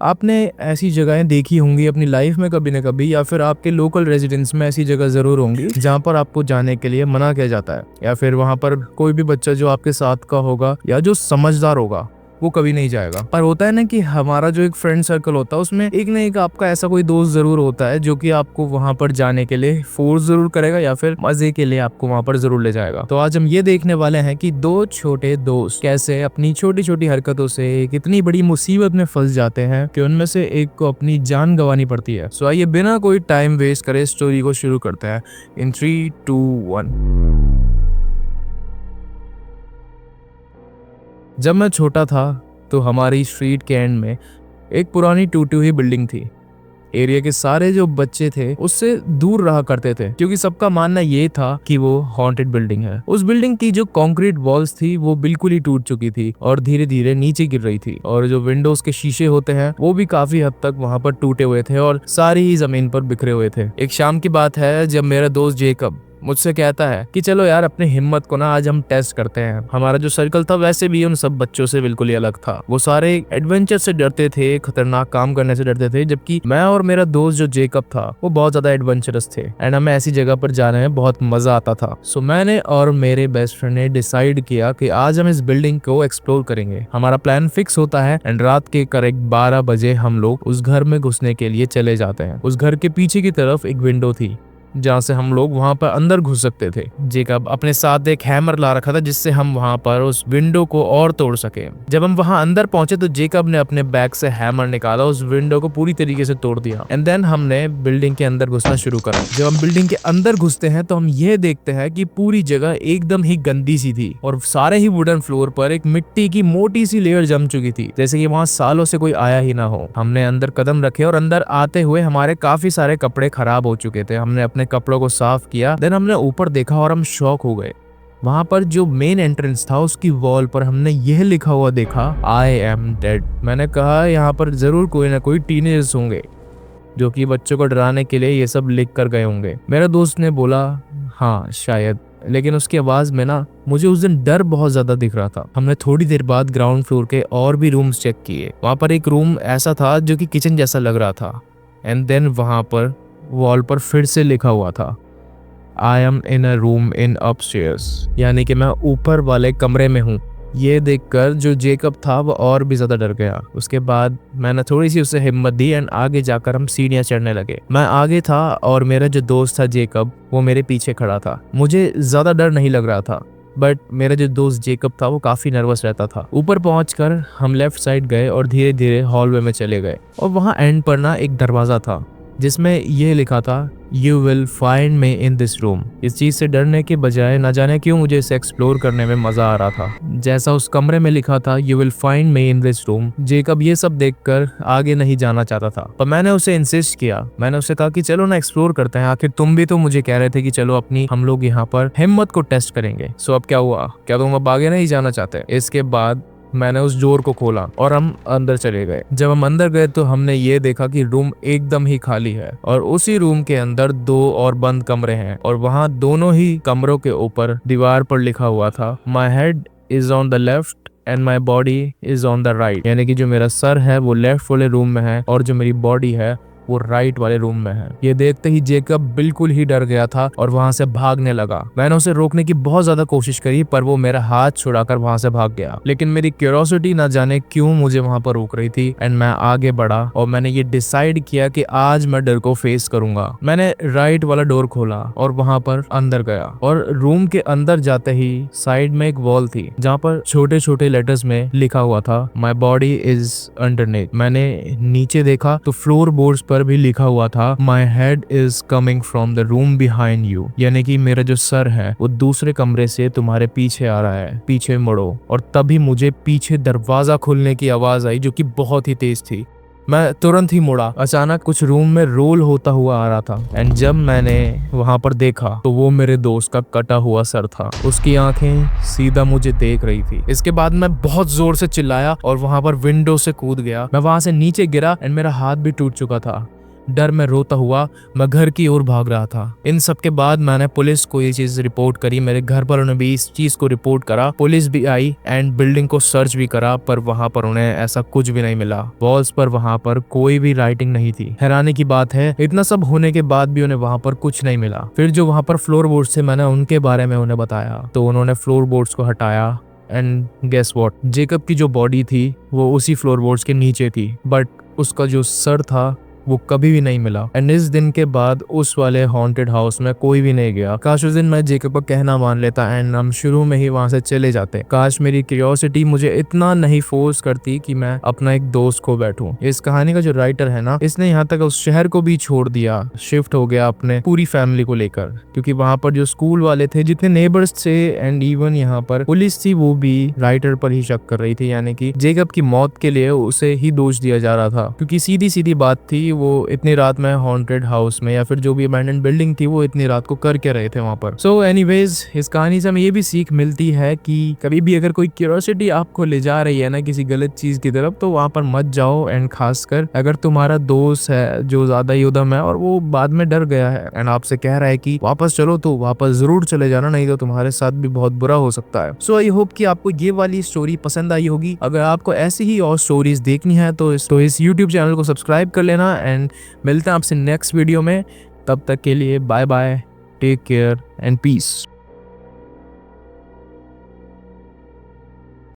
आपने ऐसी जगहें देखी होंगी अपनी लाइफ में कभी न कभी, या फिर आपके लोकल रेजिडेंस में ऐसी जगह जरूर होंगी जहाँ पर आपको जाने के लिए मना किया जाता है, या फिर वहाँ पर कोई भी बच्चा जो आपके साथ का होगा या जो समझदार होगा वो कभी नहीं जाएगा। पर होता है ना कि हमारा जो एक फ्रेंड सर्कल होता है उसमें एक ना एक आपका ऐसा कोई दोस्त जरूर होता है जो कि आपको वहां पर जाने के लिए फोर्स जरूर करेगा या फिर मजे के लिए आपको वहां पर जरूर ले जाएगा। तो आज हम ये देखने वाले हैं कि दो छोटे दोस्त कैसे अपनी छोटी छोटी हरकतों से कितनी बड़ी मुसीबत में फंस जाते हैं कि उनमें से एक को अपनी जान गंवानी पड़ती है। सो आइए बिना कोई टाइम वेस्ट करे स्टोरी को शुरू करते हैं इन 3, 2, 1। जब मैं छोटा था तो हमारी स्ट्रीट के एंड में एक पुरानी टूटी हुई बिल्डिंग थी। एरिया के सारे जो बच्चे थे उससे दूर रहा करते थे क्योंकि सबका मानना ये था कि वो हॉन्टेड बिल्डिंग है। उस बिल्डिंग की जो कंक्रीट वॉल्स थी वो बिल्कुल ही टूट चुकी थी और धीरे धीरे नीचे गिर रही थी, और जो विंडोज के शीशे होते हैं वो भी काफी हद तक वहां पर टूटे हुए थे और सारी ही जमीन पर बिखरे हुए थे। एक शाम की बात है जब मेरा दोस्त जेकब मुझसे कहता है कि चलो यार अपनी हिम्मत को ना आज हम टेस्ट करते हैं। हमारा जो सर्कल था वैसे भी उन सब बच्चों से बिल्कुल ही अलग था। वो सारे एडवेंचर से डरते थे, खतरनाक काम करने से डरते थे, जबकि मैं और मेरा दोस्त जो जेकब था वो बहुत ज्यादा एडवेंचरस थे एंड हमें ऐसी जगह पर जाने में बहुत मजा आता था। सो मैंने और मेरे बेस्ट फ्रेंड ने डिसाइड किया कि आज हम इस बिल्डिंग को एक्सप्लोर करेंगे। हमारा प्लान फिक्स होता है एंड रात के करेक्ट 12 बजे हम लोग उस घर में घुसने के लिए चले जाते हैं। उस घर के पीछे की तरफ एक विंडो थी जहाँ से हम लोग वहां पर अंदर घुस सकते थे। जेकब अपने साथ एक हैमर ला रखा था जिससे हम वहां पर उस विंडो को और तोड़ सके। जब हम वहां अंदर पहुंचे तो जेकब ने अपने बैग से हैमर निकाला, उस विंडो को पूरी तरीके से तोड़ दिया एंड देन हमने बिल्डिंग के अंदर घुसना शुरू करा। जब हम बिल्डिंग के अंदर घुसते हैं तो हम ये देखते हैं कि पूरी जगह एकदम ही गंदी सी थी और सारे ही वुडन फ्लोर पर एक मिट्टी की मोटी सी लेयर जम चुकी थी, जैसे कि वहां सालों से कोई आया ही ना हो। हमने अंदर कदम रखे और अंदर आते हुए हमारे काफी सारे कपड़े खराब हो चुके थे। हमने अपने कपड़ों को साफ किया, देन हमने ऊपर देखा और हम शॉक हो गए। वहां पर जो मेन एंट्रेंस था उसकी वॉल पर हमने यह लिखा हुआ देखा, आई एम डेड। मैंने कहा यहाँ पर जरूर कोई ना कोई टीनेजर्स होंगे जो कि बच्चों को डराने के लिए ये सब लिख कर गए होंगे। मेरा दोस्त ने बोला हाँ शायद, लेकिन उसकी आवाज में ना मुझे उस दिन डर बहुत ज्यादा दिख रहा था। हमने थोड़ी देर बाद ग्राउंड फ्लोर के और भी रूम्स चेक किए। वहां पर एक रूम ऐसा था जो कि किचन जैसा लग रहा था एंड देन वहां पर वॉल पर फिर से लिखा हुआ था, I am in a room in upstairs, यानी कि मैं ऊपर वाले कमरे में हूँ। ये देखकर जो जेकब था वो और भी ज्यादा डर गया। उसके बाद मैंने थोड़ी सी उसे हिम्मत दी एंड आगे जाकर हम सीढ़ियां चढ़ने लगे। मैं आगे था और मेरा जो दोस्त था जेकब वो मेरे पीछे खड़ा था। मुझे ज्यादा डर नहीं लग रहा था, बट मेरा जो दोस्त जेकब था वो काफी नर्वस रहता था। ऊपर पहुंचकर हम लेफ्ट साइड गए और धीरे धीरे हॉलवे में चले गए और वहां एंड पर ना एक दरवाजा था जिसमें यह लिखा था, you will find me in this room. इस चीज से डरने के बजाय न जाने क्यों मुझे इसे एक्सप्लोर करने में मजा आ रहा था। जैसा उस कमरे में लिखा था, you will find me in this room, Jacob ये सब देखकर आगे नहीं जाना चाहता था, पर मैंने उसे इंसिस्ट किया। मैंने उसे कहा कि चलो ना एक्सप्लोर करते हैं, आखिर तुम भी तो मुझे कह रहे थे कि चलो अपनी हम लोग यहाँ पर हिम्मत को टेस्ट करेंगे। सो अब क्या हुआ, क्या तुम अब आगे नहीं जाना चाहते? इसके बाद मैंने उस डोर को खोला और हम अंदर चले गए। जब हम अंदर गए तो हमने ये देखा कि रूम एकदम ही खाली है और उसी रूम के अंदर 2 और बंद कमरे हैं और वहां दोनों ही कमरों के ऊपर दीवार पर लिखा हुआ था, my head is on the left and my body is on the right, यानी कि जो मेरा सर है वो लेफ्ट वाले रूम में है और जो मेरी बॉडी है वो राइट वाले रूम में है। ये देखते ही जेकब बिल्कुल ही डर गया था और वहां से भागने लगा। मैंने उसे रोकने की बहुत ज्यादा कोशिश करी पर वो मेरा हाथ छुड़ाकर वहां से भाग गया, लेकिन मेरी क्यूरियोसिटी ना जाने क्यों मुझे वहां पर रोक रही थी एंड मैं आगे बढ़ा और मैंने ये डिसाइड किया कि आज मैं डर को फेस करूंगा। मैंने राइट वाला डोर खोला और वहां पर अंदर गया और रूम के अंदर जाते ही साइड में एक वॉल थी जहाँ पर छोटे छोटे लेटर्स में लिखा हुआ था, माई बॉडी इज अंडरनेथ। मैंने नीचे देखा तो फ्लोर बोर्ड्स पर भी लिखा हुआ था, my head is coming from the room behind you, यानी कि मेरा जो सर है वो दूसरे कमरे से तुम्हारे पीछे आ रहा है, पीछे मुड़ो। और तभी मुझे पीछे दरवाजा खुलने की आवाज आई जो कि बहुत ही तेज थी। मैं तुरंत ही मुड़ा। अचानक कुछ रूम में रोल होता हुआ आ रहा था एंड जब मैंने वहां पर देखा तो वो मेरे दोस्त का कटा हुआ सर था। उसकी आंखें सीधा मुझे देख रही थी। इसके बाद मैं बहुत जोर से चिल्लाया और वहां पर विंडो से कूद गया। मैं वहां से नीचे गिरा एंड मेरा हाथ भी टूट चुका था। डर में रोता हुआ मैं घर की ओर भाग रहा था। इन सब के बाद मैंने पुलिस को ये चीज रिपोर्ट करी, मेरे घर पर उन्होंने भी इस चीज को रिपोर्ट करा, पुलिस भी आई एंड बिल्डिंग को सर्च भी करा, पर वहां पर उन्हें ऐसा कुछ भी नहीं मिला। वॉल्स पर वहां पर कोई भी राइटिंग नहीं थी। हैरानी की बात है इतना सब होने के बाद भी उन्हें वहां पर कुछ नहीं मिला। फिर जो वहां पर फ्लोर बोर्ड्स थे मैंने उनके बारे में उन्हें बताया, तो उन्होंने फ्लोर बोर्ड्स को हटाया एंड गेस व्हाट, जेकब की जो बॉडी थी वो उसी फ्लोरबोर्ड्स के नीचे थी, बट उसका जो सर था वो कभी भी नहीं मिला। एंड इस दिन के बाद उस वाले हॉन्टेड हाउस में कोई भी नहीं गया। काश उस दिन मैं जेकब का कहना मान लेता एंड हम शुरू में ही वहां से चले जाते। काश मेरी क्यूरियोसिटी मुझे इतना नहीं फोर्स करती कि मैं अपना एक दोस्त खो बैठूं। इस कहानी का जो राइटर है ना, इसने यहाँ तक उस शहर को भी छोड़ दिया, शिफ्ट हो गया अपने पूरी फैमिली को लेकर, क्योंकि वहां पर जो स्कूल वाले थे, जितने नेबर्स थे एंड इवन यहाँ पर पुलिस थी, वो भी राइटर पर ही शक कर रही थी, यानी कि जेकब की मौत के लिए उसे ही दोष दिया जा रहा था, क्योंकि सीधी सीधी बात थी वो इतनी रात में हॉन्टेड हाउस में या फिर जो भी अबैंडन्ड बिल्डिंग थी वो इतनी रात को कर के रहे थे वहां पर। सो एनीवेज, इस कहानी से हमें ये भी सीख मिलती है कि कभी भी अगर कोई क्यूरियोसिटी आपको ले जा रही है ना किसी गलत चीज की तरफ, तो वहां पर मत जाओ। एंड खासकर अगर तुम्हारा दोस्त है जो ज्यादा ही उद्यम है और वो बाद में डर गया है एंड आपसे कह रहा है कि वापस चलो, तो वापस जरूर चले जाना, नहीं तो तुम्हारे साथ भी बहुत बुरा हो सकता है। सो आई होप कि आपको ये वाली स्टोरी पसंद आई होगी। अगर आपको ऐसी ही और स्टोरीज देखनी है तो इस यूट्यूब चैनल को सब्सक्राइब कर लेना एंड मिलते हैं आपसे नेक्स्ट वीडियो में। तब तक के लिए bye bye, take care and piece.